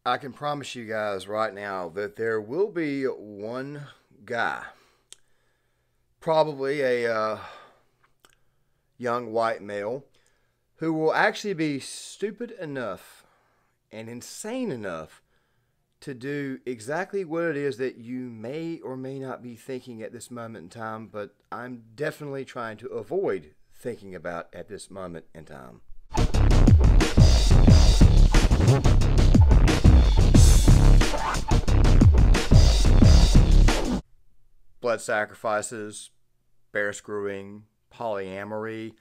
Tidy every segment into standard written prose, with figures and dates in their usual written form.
I can promise you guys right now that there will be one guy, probably a young white male, who will actually be stupid enough and insane enough to do exactly what it is that you may or may not be thinking at this moment in time, but I'm definitely trying to avoid thinking about at this moment in time. Blood sacrifices, bear screwing, polyamory.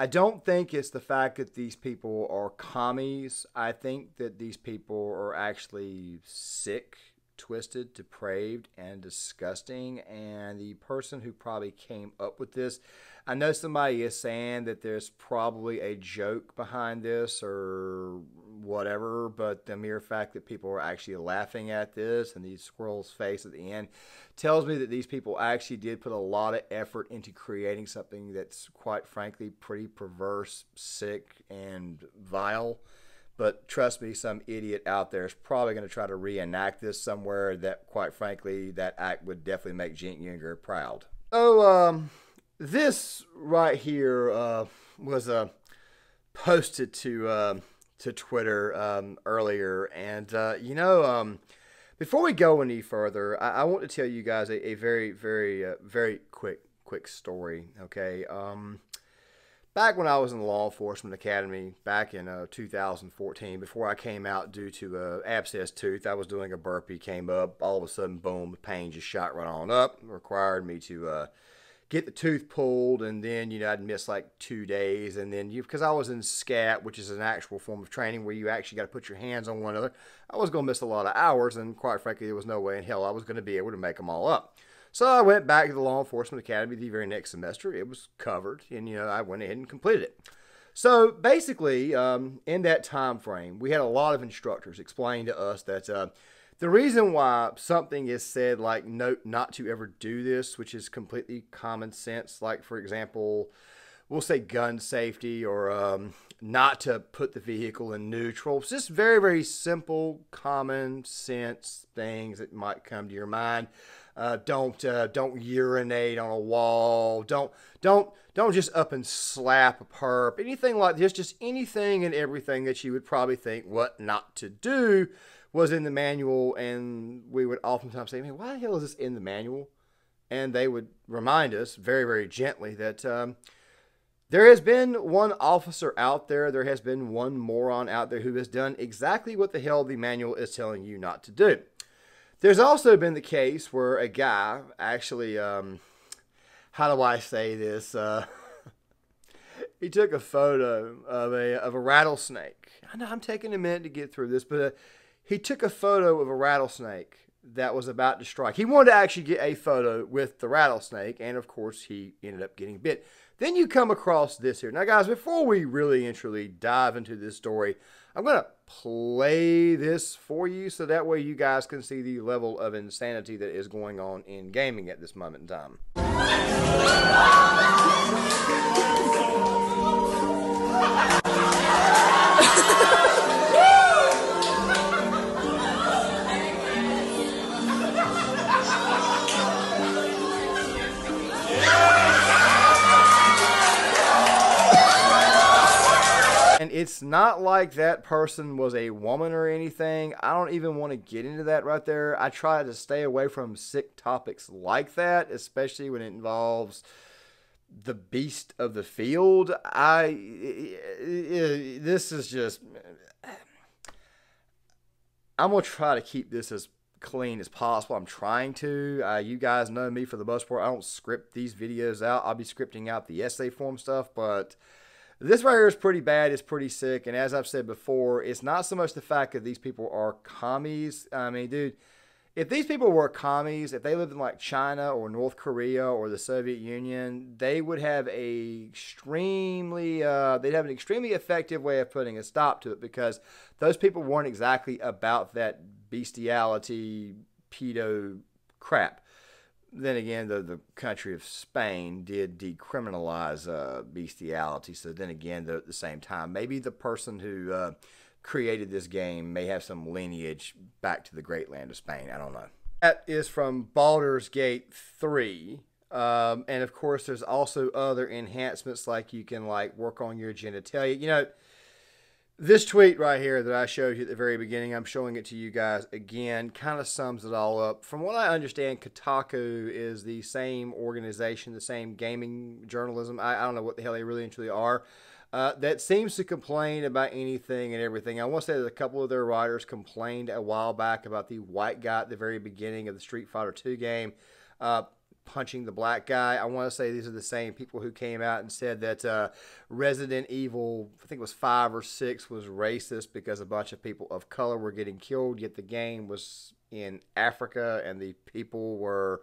I don't think it's the fact that these people are commies. I think that these people are actually sick, twisted, depraved, and disgusting. And the person who probably came up with this, I know somebody is saying that there's probably a joke behind this or whatever, but the mere fact that people are actually laughing at this and these squirrels' face at the end tells me that these people actually did put a lot of effort into creating something that's quite frankly pretty perverse, sick, and vile. But trust me, some idiot out there is probably going to try to reenact this somewhere that, quite frankly, that act would definitely make Gent Younger proud. So, this right here was posted to Twitter earlier, and before we go any further, I want to tell you guys a very, very quick story. Okay, back when I was in the law enforcement academy back in 2014, before I came out due to abscess tooth, I was doing a burpee, came up, all of a sudden, boom, the pain just shot right on up, required me to get the tooth pulled, and then, I'd miss like 2 days, and then because I was in SCAT, which is an actual form of training where you actually got to put your hands on one another, I was going to miss a lot of hours, and quite frankly, there was no way in hell I was going to be able to make them all up. So I went back to the Law Enforcement Academy the very next semester. It was covered, and, I went ahead and completed it. So basically, in that time frame, we had a lot of instructors explain to us that the reason why something is said like note not to ever do this, which is completely common sense, like for example, we'll say gun safety or not to put the vehicle in neutral. It's just very, very simple, common sense things that might come to your mind. Don't urinate on a wall. Don't just up and slap a perp. Anything like this, just anything and everything that you would probably think what not to do was in the manual, and we would oftentimes say, man, why the hell is this in the manual? And they would remind us very, very gently that there has been one officer out there, there has been one moron out there who has done exactly what the hell the manual is telling you not to do. There's also been the case where a guy actually, how do I say this? He took a photo of a rattlesnake. I know I'm taking a minute to get through this, but he took a photo of a rattlesnake that was about to strike. He wanted to actually get a photo with the rattlesnake, and of course, he ended up getting bit. Then you come across this here. Now, guys, before we really and truly dive into this story, I'm going to play this for you so that way you guys can see the level of insanity that is going on in gaming at this moment in time. And it's not like that person was a woman or anything. I don't even want to get into that right there. I try to stay away from sick topics like that, especially when it involves the beast of the field. This is just, I'm going to try to keep this as clean as possible. I'm trying to. You guys know me for the most part. I don't script these videos out. I'll be scripting out the essay form stuff, but this right here is pretty bad. It's pretty sick. And as I've said before, it's not so much the fact that these people are commies. I mean, dude, if these people were commies, if they lived in like China or North Korea or the Soviet Union, they would have they'd have an extremely effective way of putting a stop to it, because those people weren't exactly about that bestiality, pedo crap. Then again, the country of Spain did decriminalize bestiality. So then again, at the same time, maybe the person who created this game may have some lineage back to the great land of Spain. I don't know. That is from Baldur's Gate 3. And of course, there's also other enhancements like you can like work on your genitalia. You know, this tweet right here that I showed you at the very beginning, I'm showing it to you guys again, kind of sums it all up. From what I understand, Kotaku is the same organization, the same gaming journalism. I don't know what the hell they really and truly are. That seems to complain about anything and everything. I want to say that a couple of their writers complained a while back about the white guy at the very beginning of the Street Fighter 2 game punching the black guy. I want to say these are the same people who came out and said that Resident Evil, I think it was 5 or 6, was racist because a bunch of people of color were getting killed, yet the game was in Africa and the people were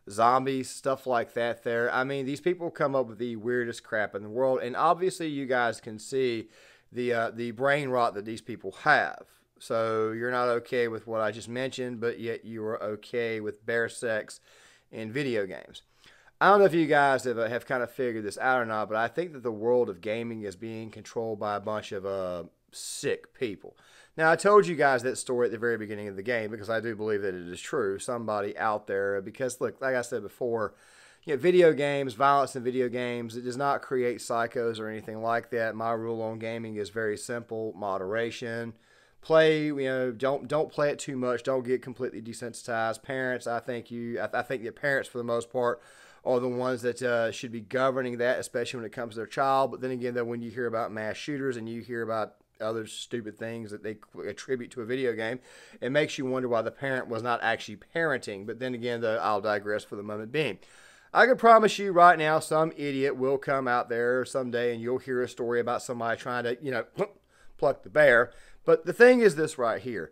zombies, stuff like that there. I mean, these people come up with the weirdest crap in the world, and obviously you guys can see the brain rot that these people have. So you're not okay with what I just mentioned, but yet you are okay with bear sex in video games. I don't know if you guys have kind of figured this out or not, but I think that the world of gaming is being controlled by a bunch of sick people. Now, I told you guys that story at the very beginning of the game because I do believe that it is true. Somebody out there, because look, like I said before, you know, video games, violence in video games, it does not create psychos or anything like that. My rule on gaming is very simple: moderation. Play, you know, don't play it too much. Don't get completely desensitized. Parents, I think that parents for the most part are the ones that should be governing that, especially when it comes to their child. But then again, though, when you hear about mass shooters and you hear about other stupid things that they attribute to a video game, it makes you wonder why the parent was not actually parenting. But then again, though, I'll digress for the moment being. I can promise you right now, some idiot will come out there someday and you'll hear a story about somebody trying to, you know, pluck the bear. But the thing is this right here.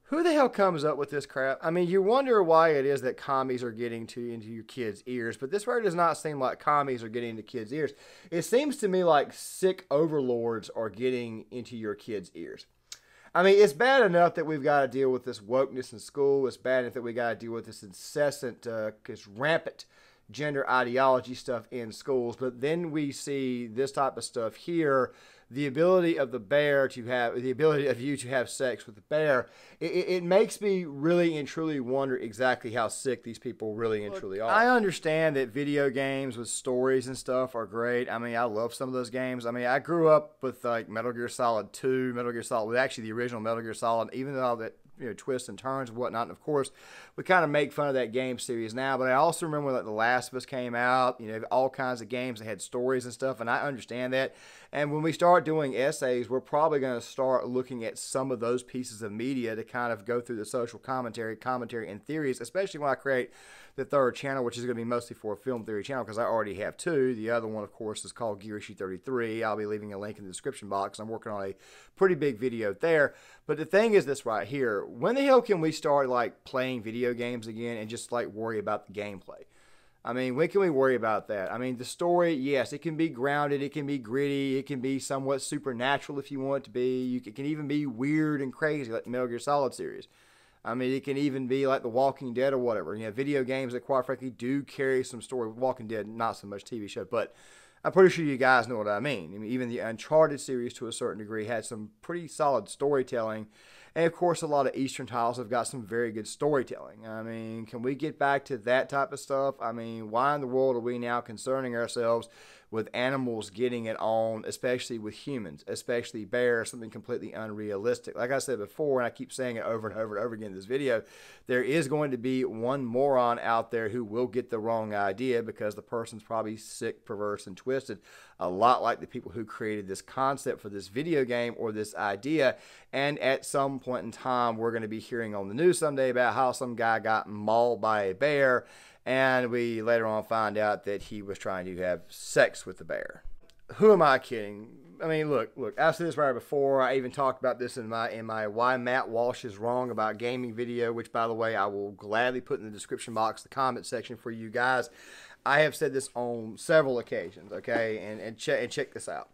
Who the hell comes up with this crap? I mean, you wonder why it is that commies are getting into your kids' ears, but this right does not seem like commies are getting into kids' ears. It seems to me like sick overlords are getting into your kids' ears. I mean, it's bad enough that we've got to deal with this wokeness in school. It's bad enough that we got to deal with this incessant, rampant gender ideology stuff in schools. But then we see this type of stuff here. The ability of you to have sex with the bear, it makes me really and truly wonder exactly how sick these people really and truly are. I understand that video games with stories and stuff are great. I mean, I love some of those games. I mean, I grew up with like Metal Gear Solid 2, Metal Gear Solid, actually the original Metal Gear Solid, even though all that, you know, twists and turns and whatnot. And of course, we kind of make fun of that game series now, but I also remember when like The Last of Us came out, you know, all kinds of games that had stories and stuff, and I understand that. And when we start doing essays, we're probably going to start looking at some of those pieces of media to kind of go through the social commentary and theories, especially when I create the third channel, which is going to be mostly for a film theory channel because I already have two. The other one, of course, is called Gear Issue 33. I'll be leaving a link in the description box. I'm working on a pretty big video there. But the thing is this right here. When the hell can we start like playing video games again and just like worry about the gameplay? I mean, when can we worry about that? I mean, the story, yes, it can be grounded, it can be gritty, it can be somewhat supernatural if you want it to be. It can even be weird and crazy like the Metal Gear Solid series. I mean, it can even be like The Walking Dead or whatever. You know, video games that quite frankly do carry some story. Walking Dead, not so much TV show, but I'm pretty sure you guys know what I mean. I mean, even the Uncharted series to a certain degree had some pretty solid storytelling. And of course, a lot of Eastern titles have got some very good storytelling. I mean, can we get back to that type of stuff? I mean, why in the world are we now concerning ourselves with animals getting it on, especially with humans, especially bears, something completely unrealistic? Like I said before, and I keep saying it over and over and over again in this video, there is going to be one moron out there who will get the wrong idea because the person's probably sick, perverse, and twisted, a lot like the people who created this concept for this video game or this idea. And at some point in time, we're going to be hearing on the news someday about how some guy got mauled by a bear, and we later on find out that he was trying to have sex with the bear. Who am I kidding? I mean, look, I've said this right before. I even talked about this in my Why Matt Walsh is Wrong About Gaming video, which, by the way, I will gladly put in the description box, the comment section for you guys. I have said this on several occasions, okay? And check this out.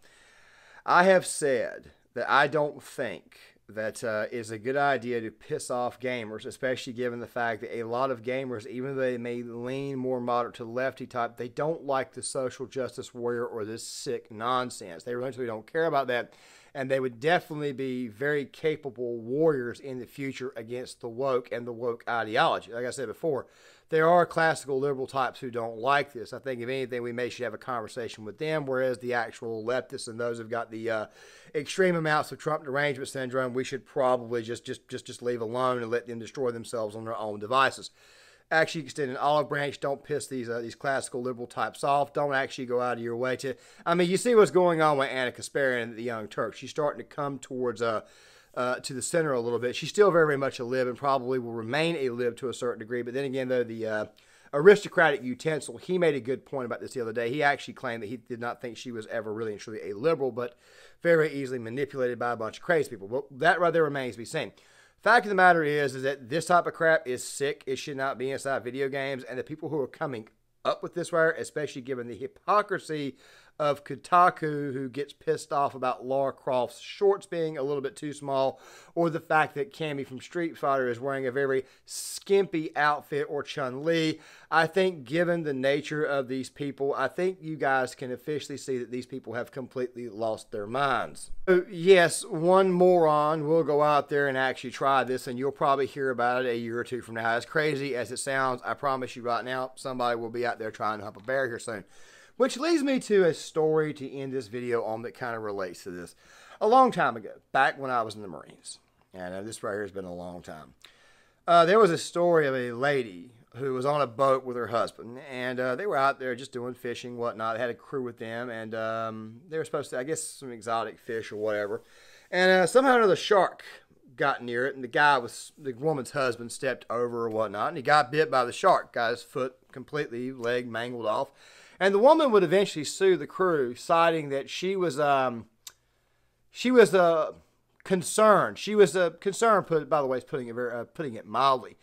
I have said that I don't think that is a good idea to piss off gamers, especially given the fact that a lot of gamers, even though they may lean more moderate to lefty type, they don't like the social justice warrior or this sick nonsense. They really don't care about that. and they would definitely be very capable warriors in the future against the woke and the woke ideology. Like I said before, there are classical liberal types who don't like this. I think if anything, we may should have a conversation with them, whereas the actual leftists and those who've got the extreme amounts of Trump derangement syndrome, we should probably just leave alone and let them destroy themselves on their own devices. Actually extend an olive branch. Don't piss these classical liberal types off. Don't actually go out of your way to. I mean, you see what's going on with Anna Kasparian and the Young Turks. She's starting to come towards to the center a little bit. She's still very, very much a lib and probably will remain a lib to a certain degree. But then again, though, the aristocratic utensil, he made a good point about this the other day. He actually claimed that he did not think she was ever really and truly a liberal, but very easily manipulated by a bunch of crazy people. Well, that right there remains to be seen. Fact of the matter is that this type of crap is sick. It should not be inside video games. And the people who are coming up with this wire, especially given the hypocrisy of Kotaku, who gets pissed off about Lara Croft's shorts being a little bit too small, or the fact that Cammy from Street Fighter is wearing a very skimpy outfit, or Chun-Li. I think given the nature of these people, I think you guys can officially see that these people have completely lost their minds. So yes, one moron will go out there and actually try this, and you'll probably hear about it a year or two from now. As crazy as it sounds, I promise you right now, somebody will be out there trying to hump a bear here soon. Which leads me to a story to end this video on that kind of relates to this. A long time ago, back when I was in the Marines, and this right here has been a long time, there was a story of a lady who was on a boat with her husband, and they were out there just doing fishing, whatnot. They had a crew with them, and they were supposed to, I guess, some exotic fish or whatever. And somehow or another, shark got near it, and the woman's husband stepped over or whatnot, and he got bit by the shark. Got his foot completely, leg mangled off. And the woman would eventually sue the crew, citing that she was concerned. She was concerned. By the way, putting it mildly.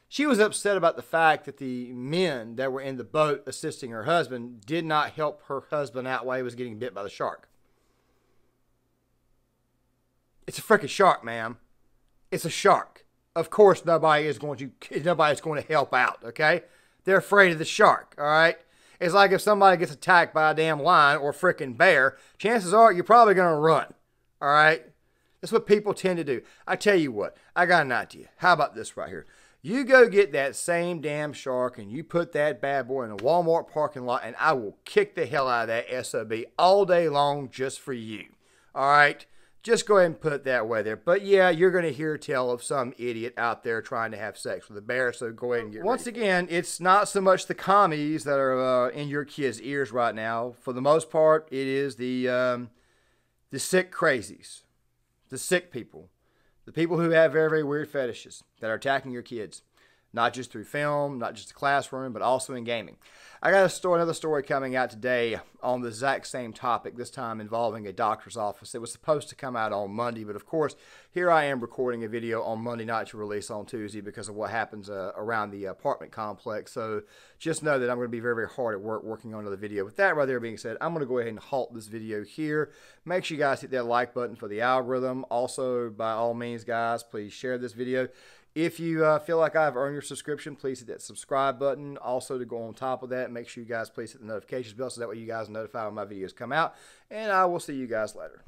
She was upset about the fact that the men that were in the boat assisting her husband did not help her husband out while he was getting bit by the shark. It's a freaking shark, ma'am. It's a shark. Of course, nobody's going to help out. Okay, they're afraid of the shark. All right. It's like if somebody gets attacked by a damn lion or freaking bear, chances are you're probably going to run. All right? That's what people tend to do. I tell you what, I got an idea. How about this right here? You go get that same damn shark and you put that bad boy in a Walmart parking lot, and I will kick the hell out of that SOB all day long just for you. All right? Just go ahead and put it that way there. But yeah, you're going to hear tell of some idiot out there trying to have sex with a bear, so go ahead and get ready. Once again, it's not so much the commies that are in your kids' ears right now. For the most part, it is the sick crazies, the sick people, the people who have very, very weird fetishes that are attacking your kids. Not just through film, not just the classroom, but also in gaming. I got another story coming out today on the exact same topic, this time involving a doctor's office. It was supposed to come out on Monday, but of course, here I am recording a video on Monday night to release on Tuesday because of what happens around the apartment complex. So just know that I'm going to be very, very hard at work working on another video. With that right there being said, I'm going to go ahead and halt this video here. Make sure you guys hit that like button for the algorithm. Also, by all means, guys, please share this video. If you feel like I've earned your subscription, please hit that subscribe button. Also, to go on top of that, make sure you guys please hit the notifications bell so that way you guys are notified when my videos come out. And I will see you guys later.